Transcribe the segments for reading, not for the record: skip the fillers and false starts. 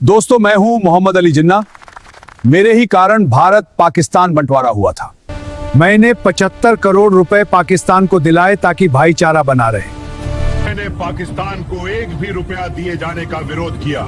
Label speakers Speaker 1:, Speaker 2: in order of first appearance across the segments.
Speaker 1: दोस्तों, मैं हूं मोहम्मद अली जिन्ना। मेरे ही कारण भारत पाकिस्तान बंटवारा हुआ था। मैंने 75 करोड़ रुपए पाकिस्तान को दिलाए ताकि भाईचारा बना रहे।
Speaker 2: मैंने पाकिस्तान को एक भी रुपया दिए जाने का विरोध किया,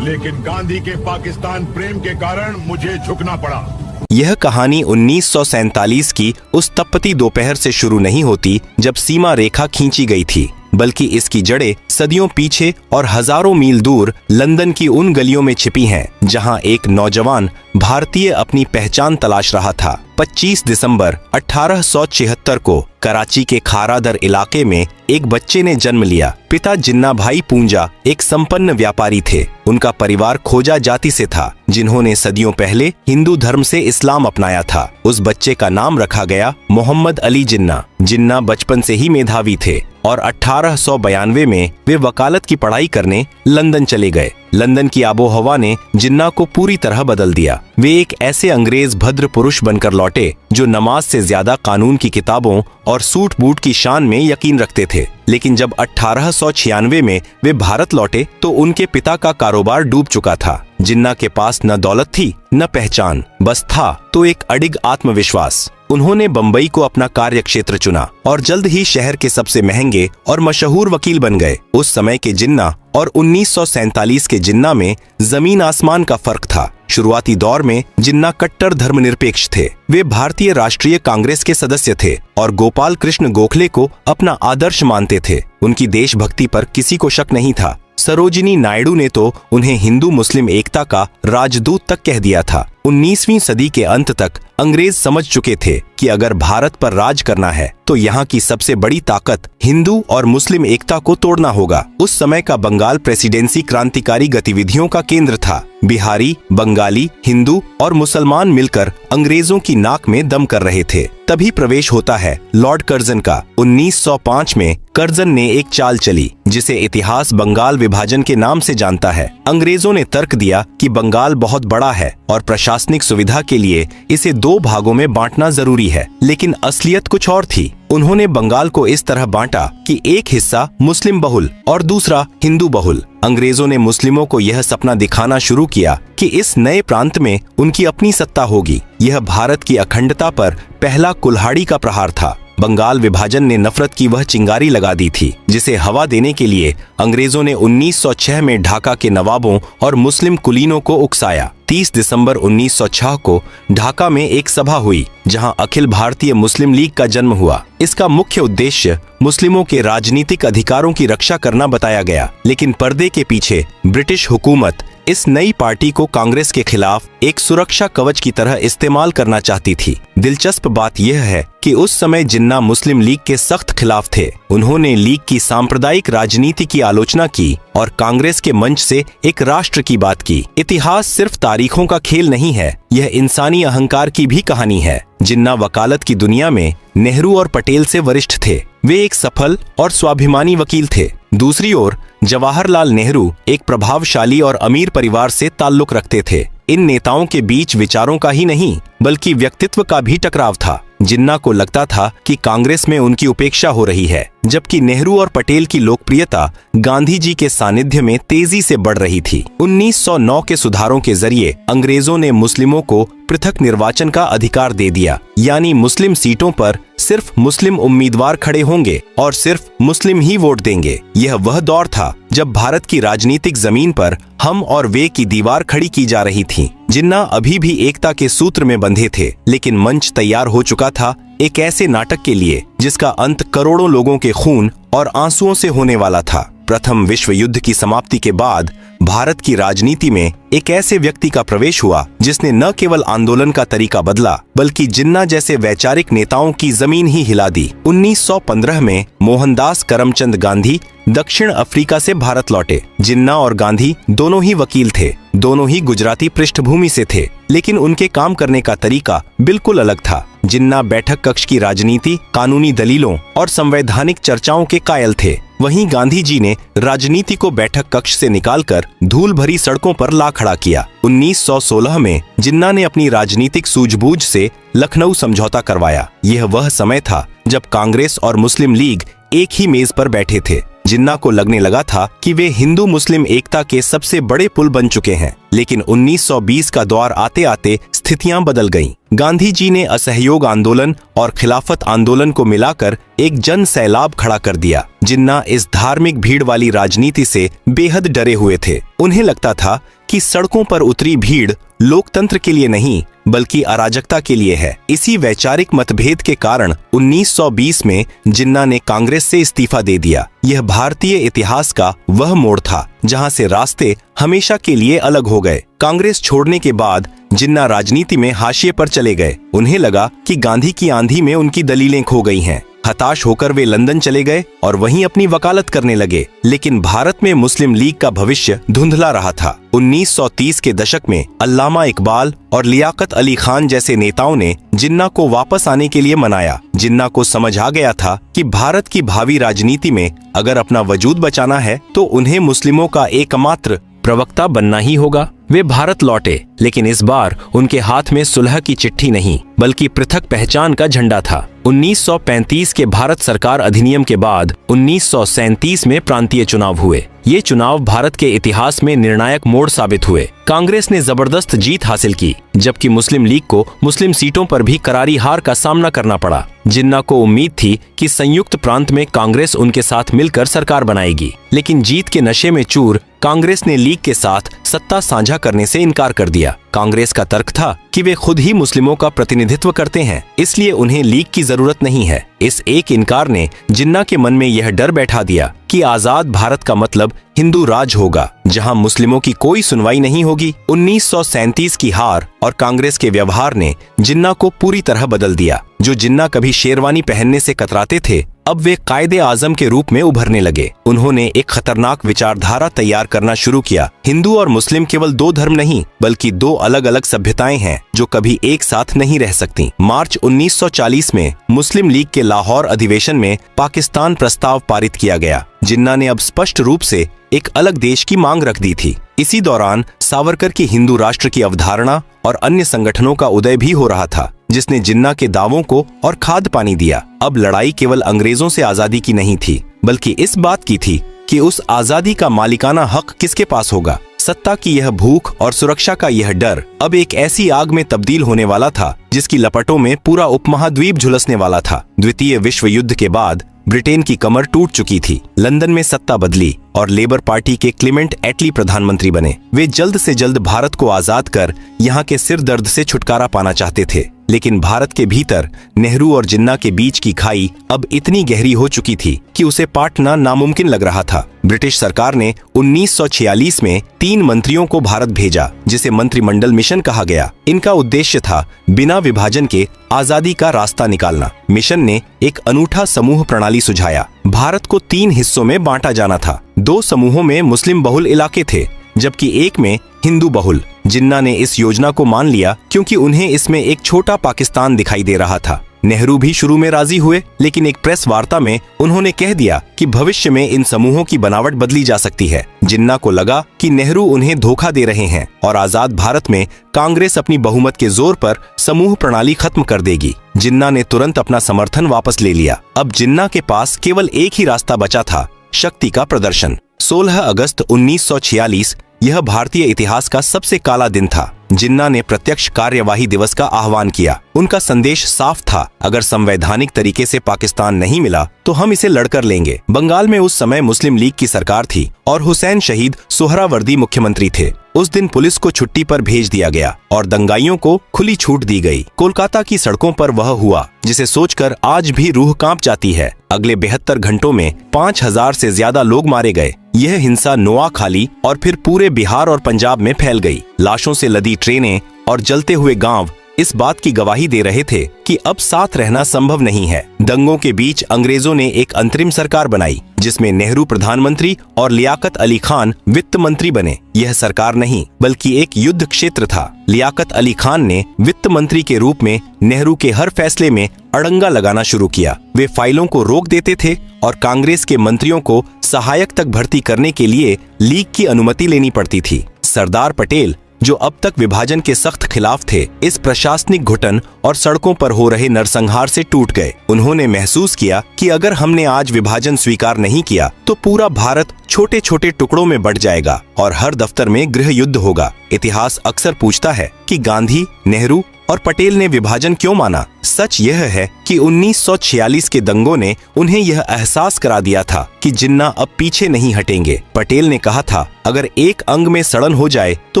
Speaker 2: लेकिन गांधी के पाकिस्तान प्रेम के कारण मुझे झुकना पड़ा।
Speaker 3: यह कहानी 1947 की उस तपती दोपहर से शुरू नहीं होती जब सीमा रेखा खींची गई थी, बल्कि इसकी जड़ें सदियों पीछे और हजारों मील दूर लंदन की उन गलियों में छिपी हैं, जहां एक नौजवान भारतीय अपनी पहचान तलाश रहा था। 25 दिसंबर 1876 को कराची के खारादर इलाके में एक बच्चे ने जन्म लिया। पिता जिन्ना भाई पूंजा एक संपन्न व्यापारी थे। उनका परिवार खोजा जाति से था, जिन्होंने सदियों पहले हिंदू धर्म से इस्लाम अपनाया था। उस बच्चे का नाम रखा गया मोहम्मद अली जिन्ना। जिन्ना बचपन से ही मेधावी थे और 1892 में वे वकालत की पढ़ाई करने लंदन चले गए। लंदन की आबोहवा ने जिन्ना को पूरी तरह बदल दिया। वे एक ऐसे अंग्रेज भद्र पुरुष बनकर लौटे जो नमाज से ज्यादा कानून की किताबों और सूट बूट की शान में यकीन रखते थे। लेकिन जब 1896 में वे भारत लौटे तो उनके पिता का कारोबार डूब चुका था। जिन्ना के पास न दौलत थी न पहचान, बस था तो एक अडिग आत्मविश्वास। उन्होंने बंबई को अपना कार्य क्षेत्र चुना और जल्द ही शहर के सबसे महंगे और मशहूर वकील बन गए। उस समय के जिन्ना और 1947 के जिन्ना में जमीन आसमान का फर्क था। शुरुआती दौर में जिन्ना कट्टर धर्मनिरपेक्ष थे। वे भारतीय राष्ट्रीय कांग्रेस के सदस्य थे और गोपाल कृष्ण गोखले को अपना आदर्श मानते थे। उनकी देशभक्ति पर किसी को शक नहीं था। सरोजिनी नायडू ने तो उन्हें हिंदू मुस्लिम एकता का राजदूत तक कह दिया था। 19वीं सदी के अंत तक अंग्रेज समझ चुके थे कि अगर भारत पर राज करना है तो यहाँ की सबसे बड़ी ताकत हिंदू और मुस्लिम एकता को तोड़ना होगा। उस समय का बंगाल प्रेसिडेंसी क्रांतिकारी गतिविधियों का केंद्र था। बिहारी, बंगाली, हिंदू और मुसलमान मिलकर अंग्रेजों की नाक में दम कर रहे थे। तभी प्रवेश होता है लॉर्ड कर्जन का। 1905 में कर्जन ने एक चाल चली जिसे इतिहास बंगाल विभाजन के नाम से जानता है। अंग्रेजों ने तर्क दिया कि बंगाल बहुत बड़ा है और प्रशासनिक सुविधा के लिए इसे 2 भागों में बांटना जरूरी है, लेकिन असलियत कुछ और थी। उन्होंने बंगाल को इस तरह बांटा कि एक हिस्सा मुस्लिम बहुल और दूसरा हिंदू बहुल। अंग्रेजों ने मुस्लिमों को यह सपना दिखाना शुरू किया कि इस नए प्रांत में उनकी अपनी सत्ता होगी। यह भारत की अखंडता पर पहला कुल्हाड़ी का प्रहार था। बंगाल विभाजन ने नफरत की वह चिंगारी लगा दी थी जिसे हवा देने के लिए अंग्रेजों ने 1906 में ढाका के नवाबों और मुस्लिम कुलीनों को उकसाया। 30 दिसंबर 1906 को ढाका में एक सभा हुई जहां अखिल भारतीय मुस्लिम लीग का जन्म हुआ। इसका मुख्य उद्देश्य मुस्लिमों के राजनीतिक अधिकारों की रक्षा करना बताया गया, लेकिन पर्दे के पीछे ब्रिटिश हुकूमत इस नई पार्टी को कांग्रेस के खिलाफ एक सुरक्षा कवच की तरह इस्तेमाल करना चाहती थी। दिलचस्प बात यह है कि उस समय जिन्ना मुस्लिम लीग के सख्त खिलाफ थे। उन्होंने लीग की सांप्रदायिक राजनीति की आलोचना की और कांग्रेस के मंच से एक राष्ट्र की बात की। इतिहास सिर्फ तारीखों का खेल नहीं है, यह इंसानी अहंकार की भी कहानी है। जिन्ना वकालत की दुनिया में नेहरू और पटेल से वरिष्ठ थे। वे एक सफल और स्वाभिमानी वकील थे। दूसरी ओर जवाहरलाल नेहरू एक प्रभावशाली और अमीर परिवार से ताल्लुक रखते थे। इन नेताओं के बीच विचारों का ही नहीं बल्कि व्यक्तित्व का भी टकराव था। जिन्ना को लगता था कि कांग्रेस में उनकी उपेक्षा हो रही है, जबकि नेहरू और पटेल की लोकप्रियता गांधी जी के सानिध्य में तेजी से बढ़ रही थी। 1909 के सुधारों के जरिए अंग्रेजों ने मुस्लिमों को पृथक निर्वाचन का अधिकार दे दिया, यानी मुस्लिम सीटों पर सिर्फ मुस्लिम उम्मीदवार खड़े होंगे और सिर्फ मुस्लिम ही वोट देंगे। यह वह दौर था जब भारत की राजनीतिक जमीन पर हम और वे की दीवार खड़ी की जा रही थी। जिन्ना अभी भी एकता के सूत्र में बंधे थे, लेकिन मंच तैयार हो चुका था एक ऐसे नाटक के लिए जिसका अंत करोड़ों लोगों के खून और आंसुओं से होने वाला था। प्रथम विश्व युद्ध की समाप्ति के बाद भारत की राजनीति में एक ऐसे व्यक्ति का प्रवेश हुआ जिसने न केवल आंदोलन का तरीका बदला बल्कि जिन्ना जैसे वैचारिक नेताओं की जमीन ही हिला दी। 1915 में मोहनदास करमचंद गांधी दक्षिण अफ्रीका से भारत लौटे। जिन्ना और गांधी दोनों ही वकील थे, दोनों ही गुजराती पृष्ठभूमि से थे, लेकिन उनके काम करने का तरीका बिल्कुल अलग था। जिन्ना बैठक कक्ष की राजनीति, कानूनी दलीलों और संवैधानिक चर्चाओं के कायल थे, वहीं गांधी जी ने राजनीति को बैठक कक्ष से निकालकर धूल भरी सड़कों पर ला खड़ा किया। 1916 में जिन्ना ने अपनी राजनीतिक सूझबूझ से लखनऊ समझौता करवाया। यह वह समय था जब कांग्रेस और मुस्लिम लीग एक ही मेज पर बैठे थे। जिन्ना को लगने लगा था कि वे हिंदू मुस्लिम एकता के सबसे बड़े पुल बन चुके हैं। लेकिन 1920 का दौर आते आते स्थितियां बदल गईं। गांधी जी ने असहयोग आंदोलन और खिलाफत आंदोलन को मिलाकर एक जन सैलाब खड़ा कर दिया। जिन्ना इस धार्मिक भीड़ वाली राजनीति से बेहद डरे हुए थे। उन्हें लगता था कि सड़कों पर उतरी भीड़ लोकतंत्र के लिए नहीं बल्कि अराजकता के लिए है। इसी वैचारिक मतभेद के कारण 1920 में जिन्ना ने कांग्रेस से इस्तीफा दे दिया। यह भारतीय इतिहास का वह मोड़ था जहां से रास्ते हमेशा के लिए अलग हो गए। कांग्रेस छोड़ने के बाद जिन्ना राजनीति में हाशिए पर चले गए। उन्हें लगा कि गांधी की आंधी में उनकी दलीलें खो गई हैं। हताश होकर वे लंदन चले गए और वहीं अपनी वकालत करने लगे। लेकिन भारत में मुस्लिम लीग का भविष्य धुंधला रहा था। 1930 के दशक में अल्लामा इकबाल और लियाकत अली खान जैसे नेताओं ने जिन्ना को वापस आने के लिए मनाया। जिन्ना को समझ आ गया था कि भारत की भावी राजनीति में अगर अपना वजूद बचाना है तो उन्हें मुस्लिमों का एकमात्र प्रवक्ता बनना ही होगा। वे भारत लौटे, लेकिन इस बार उनके हाथ में सुलह की चिट्ठी नहीं बल्कि पृथक पहचान का झंडा था। 1935 के भारत सरकार अधिनियम के बाद 1937 में प्रांतीय चुनाव हुए। ये चुनाव भारत के इतिहास में निर्णायक मोड़ साबित हुए। कांग्रेस ने जबरदस्त जीत हासिल की, जबकि मुस्लिम लीग को मुस्लिम सीटों पर भी करारी हार का सामना करना पड़ा। जिन्ना को उम्मीद थी कि संयुक्त प्रांत में कांग्रेस उनके साथ मिलकर सरकार बनाएगी, लेकिन जीत के नशे में चूर कांग्रेस ने लीग के साथ सत्ता साझा करने से इनकार कर दिया। कांग्रेस का तर्क था कि वे खुद ही मुस्लिमों का प्रतिनिधित्व करते हैं, इसलिए उन्हें लीग की जरूरत नहीं है। इस एक इनकार ने जिन्ना के मन में यह डर बैठा दिया कि आजाद भारत का मतलब हिंदू राज होगा, जहां मुस्लिमों की कोई सुनवाई नहीं होगी। 1937 की हार और कांग्रेस के व्यवहार ने जिन्ना को पूरी तरह बदल दिया। जो जिन्ना कभी शेरवानी पहनने से कतराते थे, अब वे कायदे आजम के रूप में उभरने लगे। उन्होंने एक खतरनाक विचारधारा तैयार करना शुरू किया। हिंदू और मुस्लिम केवल दो धर्म नहीं बल्कि दो अलग अलग सभ्यताएं हैं जो कभी एक साथ नहीं रह सकती। मार्च 1940 में मुस्लिम लीग के लाहौर अधिवेशन में पाकिस्तान प्रस्ताव पारित किया गया। जिन्ना ने अब स्पष्ट रूप से एक अलग देश की मांग रख दी थी। इसी दौरान सावरकर की हिंदू राष्ट्र की अवधारणा और अन्य संगठनों का उदय भी हो रहा था, जिसने जिन्ना के दावों को और खाद पानी दिया। अब लड़ाई केवल अंग्रेजों से आजादी की नहीं थी, बल्कि इस बात की थी कि उस आजादी का मालिकाना हक किसके पास होगा। सत्ता की यह भूख और सुरक्षा का यह डर अब एक ऐसी आग में तब्दील होने वाला था जिसकी लपटों में पूरा उपमहाद्वीप झुलसने वाला था। द्वितीय विश्व युद्ध के बाद ब्रिटेन की कमर टूट चुकी थी। लंदन में सत्ता बदली और लेबर पार्टी के क्लेमेंट एटली प्रधानमंत्री बने। वे जल्द से जल्द भारत को आजाद कर यहाँ के सिर दर्द से छुटकारा पाना चाहते थे, लेकिन भारत के भीतर नेहरू और जिन्ना के बीच की खाई अब इतनी गहरी हो चुकी थी कि उसे पाटना नामुमकिन लग रहा था। ब्रिटिश सरकार ने 1946 में 3 मंत्रियों को भारत भेजा, जिसे मंत्रिमंडल मिशन कहा गया। इनका उद्देश्य था बिना विभाजन के आजादी का रास्ता निकालना। मिशन ने एक अनूठा समूह प्रणाली सुझाया। भारत को 3 हिस्सों में बांटा जाना था। 2 समूहों में मुस्लिम बहुल इलाके थे, जबकि एक में हिंदू बहुल। जिन्ना ने इस योजना को मान लिया क्योंकि उन्हें इसमें एक छोटा पाकिस्तान दिखाई दे रहा था। नेहरू भी शुरू में राजी हुए, लेकिन एक प्रेस वार्ता में उन्होंने कह दिया कि भविष्य में इन समूहों की बनावट बदली जा सकती है। जिन्ना को लगा कि नेहरू उन्हें धोखा दे रहे हैं और आजाद भारत में कांग्रेस अपनी बहुमत के जोर पर समूह प्रणाली खत्म कर देगी। जिन्ना ने तुरंत अपना समर्थन वापस ले लिया। अब जिन्ना के पास केवल एक ही रास्ता बचा था, शक्ति का प्रदर्शन। 16 अगस्त 1946 यह भारतीय इतिहास का सबसे काला दिन था। जिन्ना ने प्रत्यक्ष कार्यवाही दिवस का आह्वान किया। उनका संदेश साफ था, अगर संवैधानिक तरीके से पाकिस्तान नहीं मिला तो हम इसे लड़कर लेंगे। बंगाल में उस समय मुस्लिम लीग की सरकार थी और हुसैन शहीद सोहरावर्दी मुख्यमंत्री थे। उस दिन पुलिस को छुट्टी पर भेज दिया गया और दंगाइयों को खुली छूट दी गई। कोलकाता की सड़कों पर वह हुआ जिसे सोचकर आज भी रूह कांप जाती है। अगले 72 घंटों में 5000 से ज्यादा लोग मारे गए। यह हिंसा नोआखाली और फिर पूरे बिहार और पंजाब में फैल गई। लाशों से लदी ट्रेनें और जलते हुए गांव इस बात की गवाही दे रहे थे कि अब साथ रहना संभव नहीं है। दंगों के बीच अंग्रेजों ने एक अंतरिम सरकार बनाई, जिसमें नेहरू प्रधानमंत्री और लियाकत अली खान वित्त मंत्री बने। यह सरकार नहीं बल्कि एक युद्ध क्षेत्र था। लियाकत अली खान ने वित्त मंत्री के रूप में नेहरू के हर फैसले में अड़ंगा लगाना शुरू किया। वे फाइलों को रोक देते थे और कांग्रेस के मंत्रियों को सहायक तक भर्ती करने के लिए लीग की अनुमति लेनी पड़ती थी। सरदार पटेल जो अब तक विभाजन के सख्त खिलाफ थे, इस प्रशासनिक घुटन और सड़कों पर हो रहे नरसंहार से टूट गए। उन्होंने महसूस किया कि अगर हमने आज विभाजन स्वीकार नहीं किया तो पूरा भारत छोटे छोटे टुकड़ों में बंट जाएगा और हर दफ्तर में गृह युद्ध होगा। इतिहास अक्सर पूछता है कि गांधी, नेहरू और पटेल ने विभाजन क्यों माना। सच यह है कि 1946 के दंगों ने उन्हें यह एहसास करा दिया था कि जिन्ना अब पीछे नहीं हटेंगे। पटेल ने कहा था, अगर एक अंग में सड़न हो जाए तो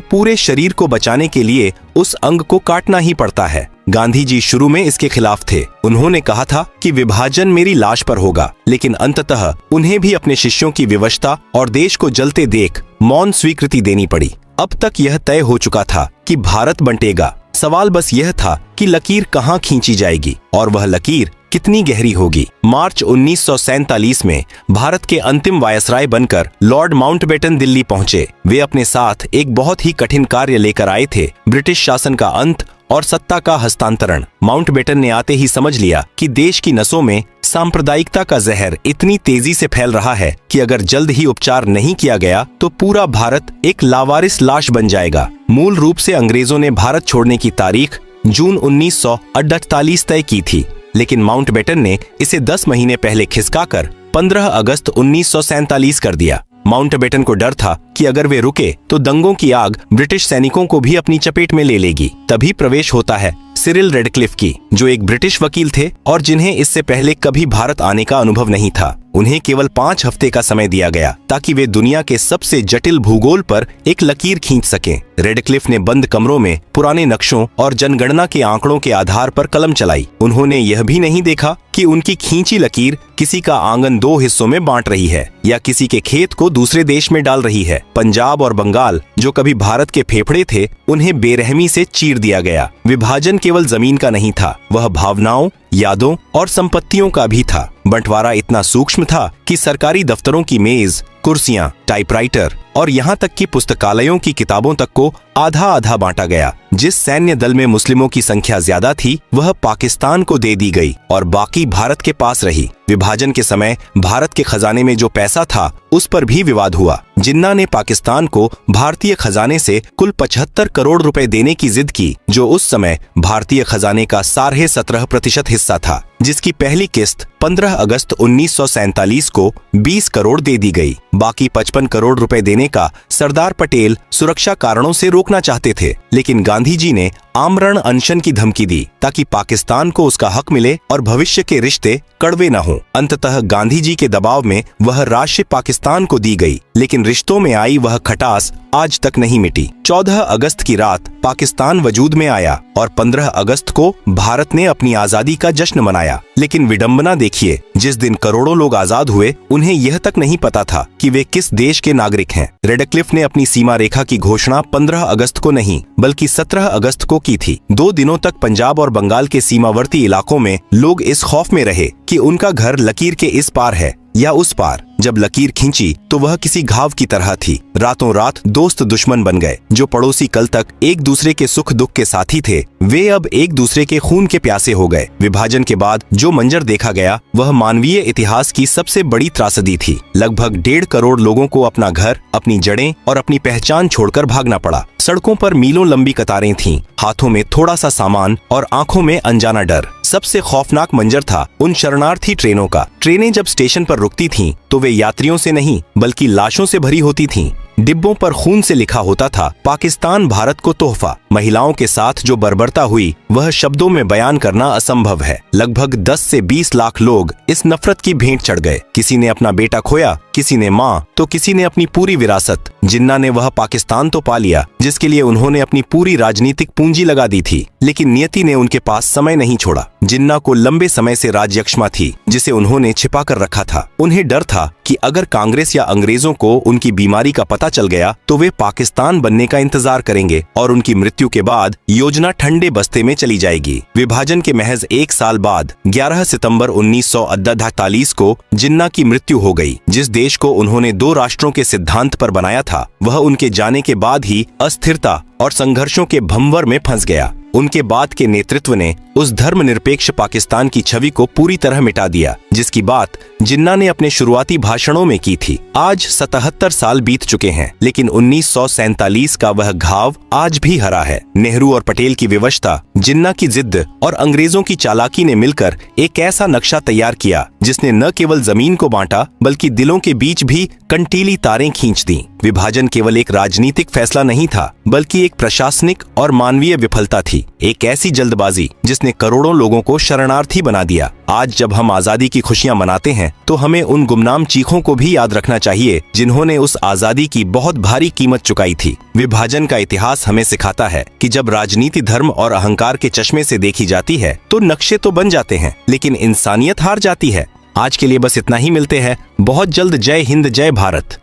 Speaker 3: पूरे शरीर को बचाने के लिए उस अंग को काटना ही पड़ता है। गांधी जी शुरू में इसके खिलाफ थे। उन्होंने कहा था कि विभाजन मेरी लाश पर होगा, लेकिन अंततः उन्हें भी अपने शिष्यों की विवशता और देश को जलते देख मौन स्वीकृति देनी पड़ी। अब तक यह तय हो चुका था कि भारत बंटेगा। सवाल बस यह था कि लकीर कहां खींची जाएगी और वह लकीर कितनी गहरी होगी। मार्च 1947 में भारत के अंतिम वायसराय बनकर लॉर्ड माउंटबेटन दिल्ली पहुंचे। वे अपने साथ एक बहुत ही कठिन कार्य लेकर आए थे, ब्रिटिश शासन का अंत और सत्ता का हस्तांतरण। माउंटबेटन ने आते ही समझ लिया कि देश की नसों में सांप्रदायिकता का जहर इतनी तेजी से फैल रहा है कि अगर जल्द ही उपचार नहीं किया गया तो पूरा भारत एक लावारिस लाश बन जाएगा। मूल रूप से अंग्रेजों ने भारत छोड़ने की तारीख जून 1948 तय की थी, लेकिन माउंटबेटन ने इसे 10 महीने पहले खिसकाकर 15 अगस्त 1947 कर दिया। माउंटबेटन को डर था कि अगर वे रुके तो दंगों की आग ब्रिटिश सैनिकों को भी अपनी चपेट में ले लेगी। तभी प्रवेश होता है सिरिल रेडक्लिफ की, जो एक ब्रिटिश वकील थे और जिन्हें इससे पहले कभी भारत आने का अनुभव नहीं था। उन्हें केवल 5 हफ्ते का समय दिया गया ताकि वे दुनिया के सबसे जटिल भूगोल पर एक लकीर खींच सकें। रेडक्लिफ ने बंद कमरों में पुराने नक्शों और जनगणना के आंकड़ों के आधार पर कलम चलाई। उन्होंने यह भी नहीं देखा कि उनकी खींची लकीर किसी का आंगन 2 हिस्सों में बांट रही है या किसी के खेत को दूसरे देश में डाल रही है। पंजाब और बंगाल, जो कभी भारत के फेफड़े थे, उन्हें बेरहमी से चीर दिया गया। विभाजन केवल जमीन का नहीं था, वह भावनाओं, यादों और संपत्तियों का भी था। बंटवारा इतना सूक्ष्म था कि सरकारी दफ्तरों की मेज, कुर्सियां, टाइपराइटर और यहाँ तक कि पुस्तकालयों की किताबों तक को आधा आधा बांटा गया। जिस सैन्य दल में मुस्लिमों की संख्या ज्यादा थी वह पाकिस्तान को दे दी गई और बाकी भारत के पास रही। विभाजन के समय भारत के खजाने में जो पैसा था उस पर भी विवाद हुआ। जिन्ना ने पाकिस्तान को भारतीय खजाने से कुल 75 करोड़ रुपए देने की जिद की, जो उस समय भारतीय खजाने का 17.5% हिस्सा था, जिसकी पहली किस्त 15 अगस्त 1947 को 20 करोड़ दे दी गई। बाकी 55 करोड़ रुपए देने का सरदार पटेल सुरक्षा कारणों से रोकना चाहते थे, लेकिन गांधी जी ने आमरण अनशन की धमकी दी ताकि पाकिस्तान को उसका हक मिले और भविष्य के रिश्ते कड़वे न हों। अंततः गांधी जी के दबाव में वह राशि पाकिस्तान को दी गई, लेकिन रिश्तों में आई वह खटास आज तक नहीं मिटी। 14 अगस्त की रात पाकिस्तान वजूद में आया और 15 अगस्त को भारत ने अपनी आजादी का जश्न मनाया। लेकिन विडंबना देखिए, जिस दिन करोड़ों लोग आजाद हुए उन्हें यह तक नहीं पता था कि वे किस देश के नागरिक हैं। रेडक्लिफ ने अपनी सीमा रेखा की घोषणा 15 अगस्त को नहीं बल्कि 17 अगस्त को की थी। 2 दिनों तक पंजाब और बंगाल के सीमावर्ती इलाकों में लोग इस खौफ में रहे कि उनका घर लकीर के इस पार है या उस पार। जब लकीर खींची तो वह किसी घाव की तरह थी। रातों रात दोस्त दुश्मन बन गए। जो पड़ोसी कल तक एक दूसरे के सुख दुख के साथी थे, वे अब एक दूसरे के खून के प्यासे हो गए। विभाजन के बाद जो मंजर देखा गया वह मानवीय इतिहास की सबसे बड़ी त्रासदी थी। लगभग 1.5 करोड़ लोगों को अपना घर, अपनी जड़ें और अपनी पहचान छोड़कर भागना पड़ा। सड़कों पर मीलों लंबी कतारें थीं, हाथों में थोड़ा सा सामान और आंखों में अनजाना डर। सबसे खौफनाक मंजर था उन शरणार्थी ट्रेनों का। ट्रेनें जब स्टेशन पर रुकती थीं तो वे यात्रियों से नहीं बल्कि लाशों से भरी होती थीं। डिब्बों पर खून से लिखा होता था, पाकिस्तान भारत को तोहफा। महिलाओं के साथ जो बर्बरता हुई वह शब्दों में बयान करना असंभव है। लगभग 10 से 20 लाख लोग इस नफरत की भेंट चढ़ गए। किसी ने अपना बेटा खोया, किसी ने माँ, तो किसी ने अपनी पूरी विरासत। जिन्ना ने वह पाकिस्तान तो पा लिया जिसके लिए उन्होंने अपनी पूरी राजनीतिक पूंजी लगा दी थी, लेकिन नियति ने उनके पास समय नहीं छोड़ा। जिन्ना को लंबे समय से राजयक्ष्मा थी जिसे उन्होंने छिपा कर रखा था। उन्हें डर था कि अगर कांग्रेस या अंग्रेजों को उनकी बीमारी का पता चल गया तो वे पाकिस्तान बनने का इंतजार करेंगे और उनकी मृत्यु के बाद योजना ठंडे बस्ते में चली जाएगी। विभाजन के महज 1 साल बाद 11 सितंबर 1948 को जिन्ना की मृत्यु हो गई। जिस देश को उन्होंने 2 राष्ट्रों के सिद्धांत पर बनाया था वह उनके जाने के बाद ही अस्थिरता और संघर्षों के भंवर में फंस गया। उनके बाद के नेतृत्व ने उस धर्मनिरपेक्ष पाकिस्तान की छवि को पूरी तरह मिटा दिया, जिसकी बात जिन्ना ने अपने शुरुआती भाषणों में की थी। आज 77 साल बीत चुके हैं, लेकिन 1947 का वह घाव आज भी हरा है। नेहरू और पटेल की विवशता, जिन्ना की जिद्द और अंग्रेजों की चालाकी ने मिलकर एक ऐसा नक्शा तैयार किया जिसने न केवल जमीन को बांटा बल्कि दिलों के बीच भी कंटीली तारें खींच दी। विभाजन केवल एक राजनीतिक फैसला नहीं था, बल्कि एक प्रशासनिक और मानवीय विफलता थी, एक ऐसी जल्दबाजी जिसने करोड़ों लोगों को शरणार्थी बना दिया। आज जब हम आजादी की खुशियां मनाते हैं तो हमें उन गुमनाम चीखों को भी याद रखना चाहिए जिन्होंने उस आजादी की बहुत भारी कीमत चुकाई थी। विभाजन का इतिहास हमें सिखाता है कि जब राजनीति धर्म और अहंकार के चश्मे से देखी जाती है तो नक्शे तो बन जाते हैं, लेकिन इंसानियत हार जाती है। आज के लिए बस इतना ही, मिलते हैं बहुत जल्द। जय हिंद, जय भारत।